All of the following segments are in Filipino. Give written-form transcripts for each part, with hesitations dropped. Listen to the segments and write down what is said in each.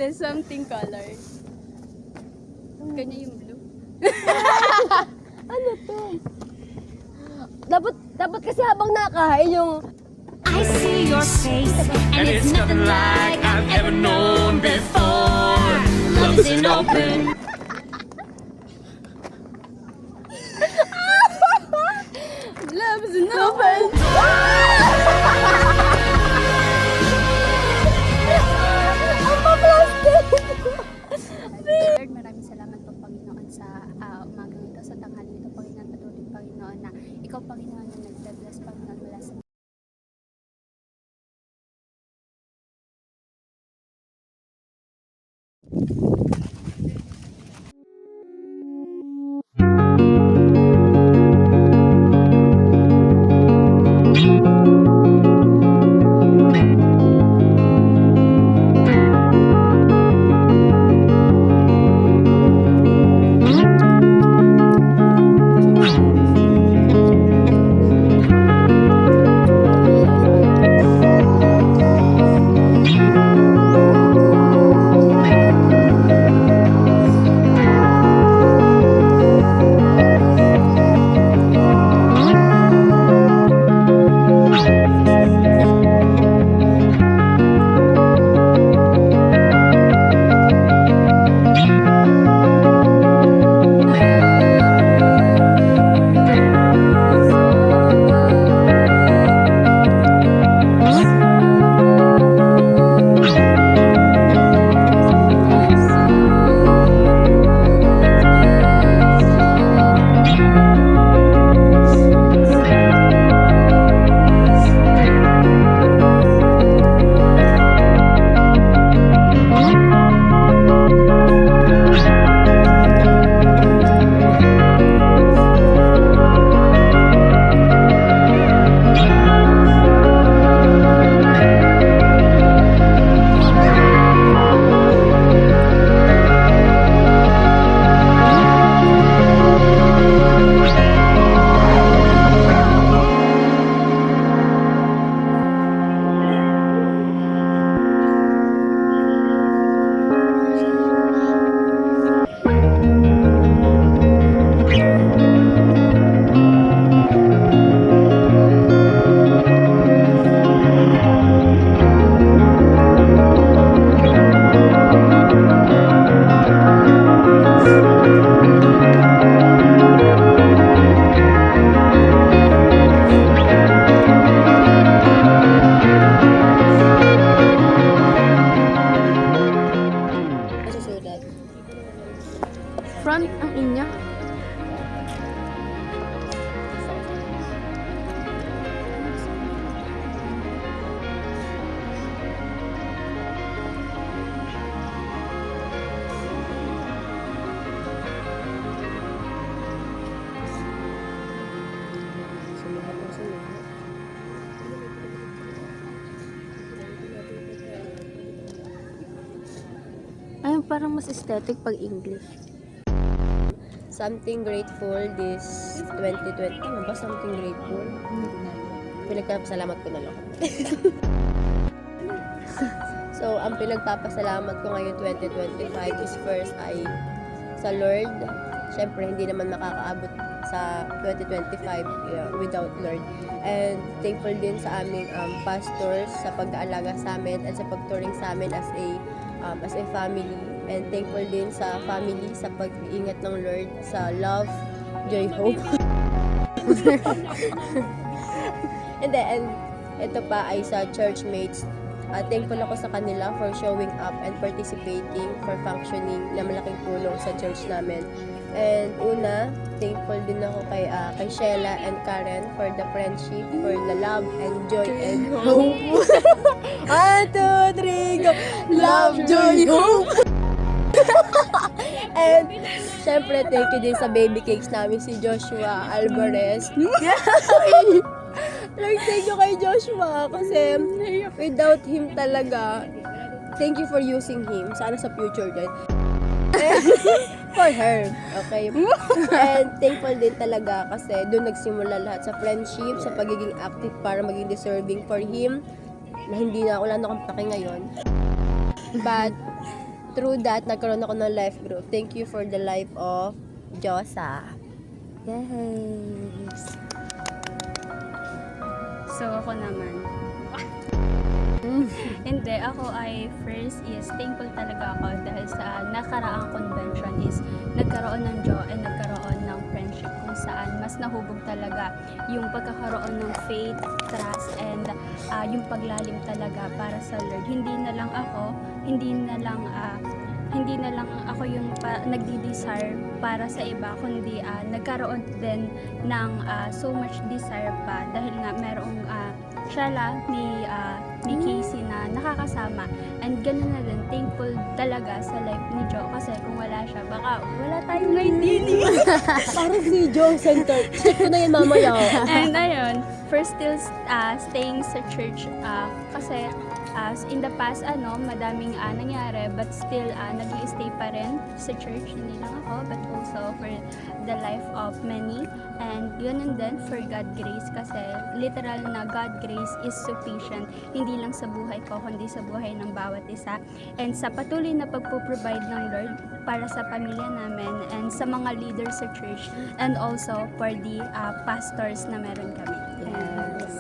na something color. Kanya yung blue. Ano to? Dapat kasi habang nakahain yung... I see your face, and it's nothing like I've ever known before. Love is an open. Love is an open. Lord, maraming salamat po, Panginoon, sa umagang ito, sa tanghali ito, Panginoon, patuloy, Panginoon, na ikaw, Panginoon, na nagda-bless, Panginoon, mula sa front ang inya. Ay, parang mas aesthetic pag English. Something grateful this 2020. Ano ba something grateful? Pinagpapasalamat ko na lang. So, ang pinagpapasalamat ko ngayon 2025 is first ay sa Lord. Siyempre, hindi naman makakaabot sa 2025 without Lord. And thankful din sa aming pastors sa pag-aalaga sa amin at sa pag-touring sa amin as a family. And thankful din sa family sa pag-iingat ng Lord sa love, joy, hope. And ito pa ay sa churchmates. Thankful ako sa kanila for showing up and participating, for functioning na malaking tulong sa church namin. And una, thankful din ako kay Sheila and Karen for the friendship, for the love and joy and hope. 1, 2, 3, go! Love, joy, hope! And syempre, thank you din sa baby cakes namin si Joshua Alvarez. Like, thank you kay Joshua kasi without him talaga, thank you for using him. Sana sa future din. For her, okay? And thankful din talaga kasi doon nagsimula lahat sa friendship, sa pagiging active para maging deserving for him na hindi na, wala na akong pake ngayon. But through that, nagkaroon ako ng life group. Thank you for the life of Josa. Yes. So, ako naman. Hindi, ako ay first is thankful talaga ako dahil sa nakaraang convention is nagkaroon ng joy and nagkaroon ng friendship kung saan mas nahubog talaga yung pagkakaroon ng faith, trust, and yung paglalim talaga para sa Lord. Hindi na lang ako yung nagdi-desire para sa iba, kundi nagkaroon din ng so much desire pa dahil nga merong Shala, may Casey na nakakasama, and ganoon na din, thankful talaga sa life ni Joe kasi kung wala siya, baka wala tayong ngayon din. Parang video center. Check ko na yan mamaya. And ayun, first still staying sa church kasi in the past madaming nangyari, but still nag-i-stay pa rin sa church, hindi lang ako but also for the life of many, and ganun din for God grace kasi literal na God grace is sufficient, hindi lang sa buhay ko kundi sa buhay ng bawat isa, and sa patuloy na pagpo-provide ng Lord para sa pamilya namin and sa mga leaders sa church, and also for the pastors na meron kami. Yes.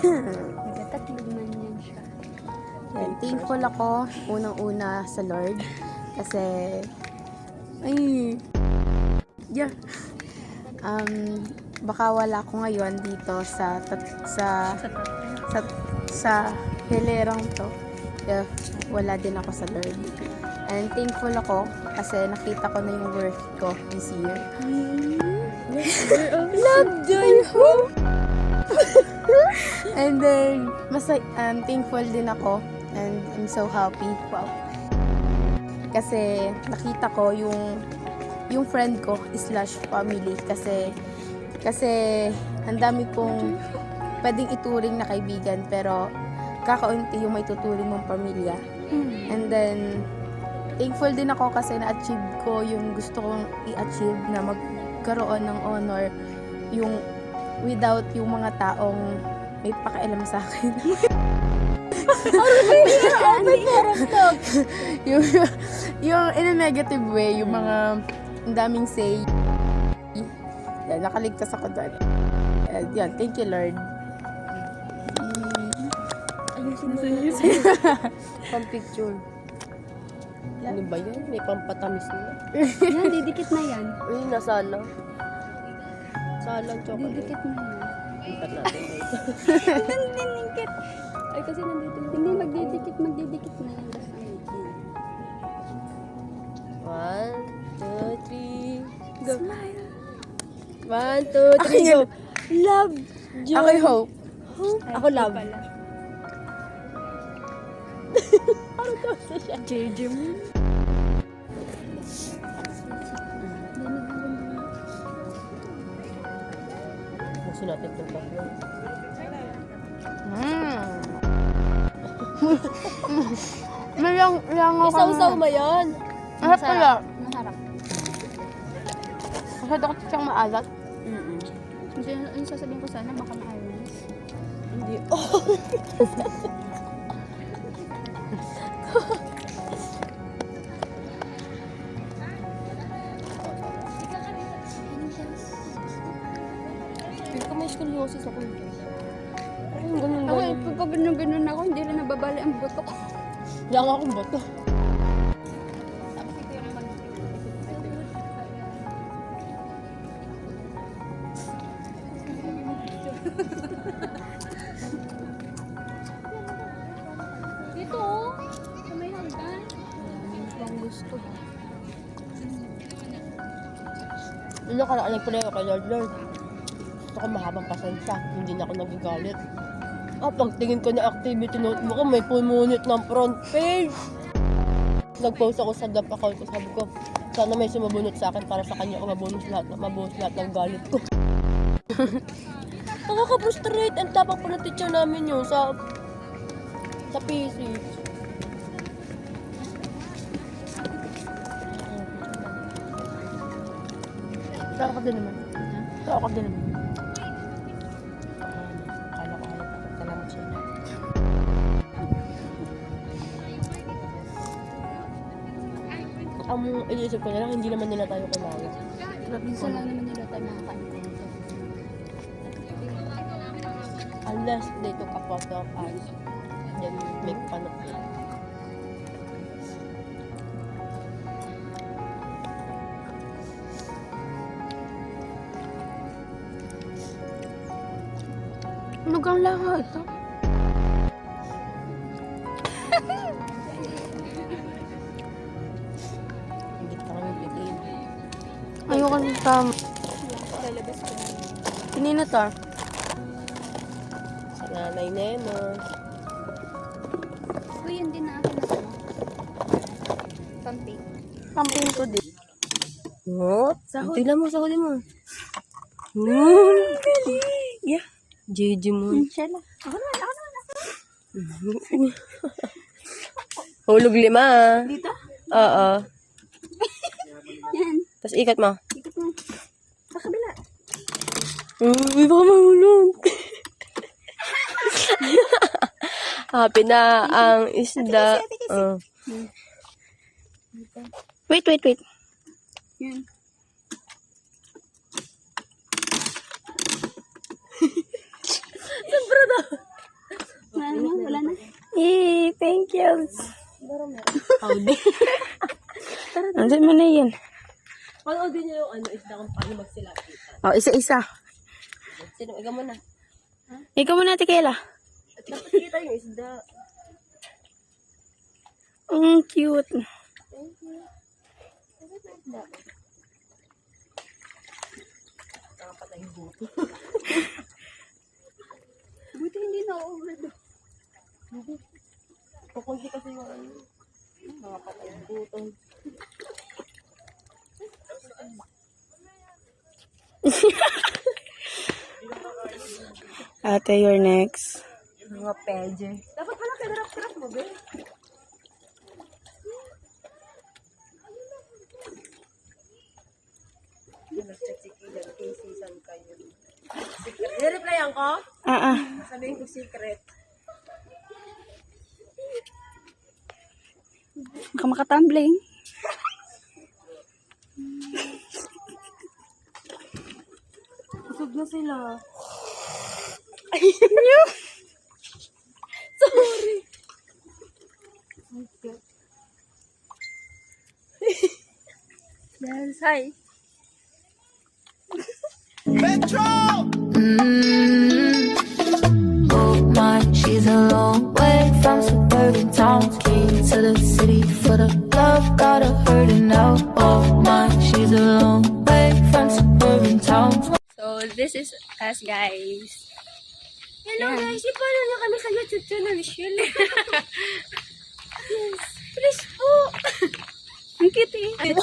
Nagkatatlog man yan siya. And thankful ako unang-una sa Lord kasi baka wala ako ngayon dito sa hilerang to if wala din ako sa Lord. And thankful ako kasi nakita ko na yung worth ko this year. Love, joy, hope. And then, thankful din ako and I'm so happy. Wow. Kasi nakita ko yung friend ko slash family kasi ang dami kong pwedeng ituring na kaibigan pero kakaunti yung may tuturing mong pamilya. And then, thankful din ako kasi na-achieve ko yung gusto kong i-achieve na magkaroon ng honor yung without yung mga taong may pakialam sa akin. yung in a negative way, yung mga ang daming say. Yan, nakaligtas ako doon. Yan, thank you Lord. Pang-picture. Ano ba yan? May pampatamis na. Yan, didikit na yan. Uy, nasala. Salang chocolate. Didikit na yan. Lipat natin dito. Nandidikit. Ay, kasi nandito. Hindi, magdidikit na yan. Basta 1, 2, 3, go. 1, 2, 3, go. Love, joy. Ako yung hope. Ako love. Parang kasi siya. JJ mo. Gusto natin itong tatlo. May lang ako. Isaw-saw mo yan. Masarap pala. Masarap. Masyado ko siyang maalat. Yung sasabihin ko sana, baka ma-iris. Hindi. Oh! Hindi ko may scoliosis ako. Ayun, ganun. Pag ganun ako, hindi rin nababali ang buto ko. Yang akong boto. Dito, sa may hagdan. Ang gusto. Yung nakaraan nagpalay ako kay Lord. Gusto ko mahabang pasensya. Hindi na ako nagigalit. Pagtingin ko na activity note mo ko, may pumunit ng front page. Nag-post ako sa DAP account ko. Sabi ko, sana may sumabunot sa akin para sa kanya ako mabunos lahat ng galit ko. Nakaka-frustrate. Ang tapang po ng teacher namin yun sa PC. Tao ka din naman. Tao ka din naman. Kala ko salamat siya. ang iniisip ko na lang, hindi naman nila tayo kumaya. Minsan lang naman nila tayo makakain. Unless they took a photo of us, then make fun of it. Lugang lahat. Hindi pa kami bigyan. Ayoko ng tam. Lalabas ko na. Kanina to. Sa nanay Nenos. Uy, yun din na akin na ano. Pamping. Pampin ko din. What? Tignan mo, sahutin mo. Yeah. JJ mo. Shella. Ako naman. Hulog 5 ah. Dito? Oo. Yan. Tapos ikat mo. Ikot mo. Sa kabila. Uy, baka mahulog. Happy na ang isda. Wait. Yan. Wala na. Thank you. Howdy. Andiyan mo na yan. Panood din niyo yung isda kung paano magsilapitan. Oh, isa-isa. Sino? Ikaw muna. Ikaw muna, Tikela. At dapat kita yung isda. Ang cute. Nakapatay yung buto. Buti hindi na overload. Kukunti kasi yung nakapatay yung buto. Ate, you're next. Mga pedje. Dapat pala kinarap-kirap mo, be. Nireplyan ko? Sabihin ko secret. Baka makatumbling. Busog na sila. Yes, hi. Oh my, she's a long way from suburban towns. Came to the city for the love, got her hurting now. Oh my, she's a long way from suburban towns. So, this is us, guys. Hello guys, i-follow nyo kami sa YouTube channel, Shell. Yes, please po. Ang cute eh.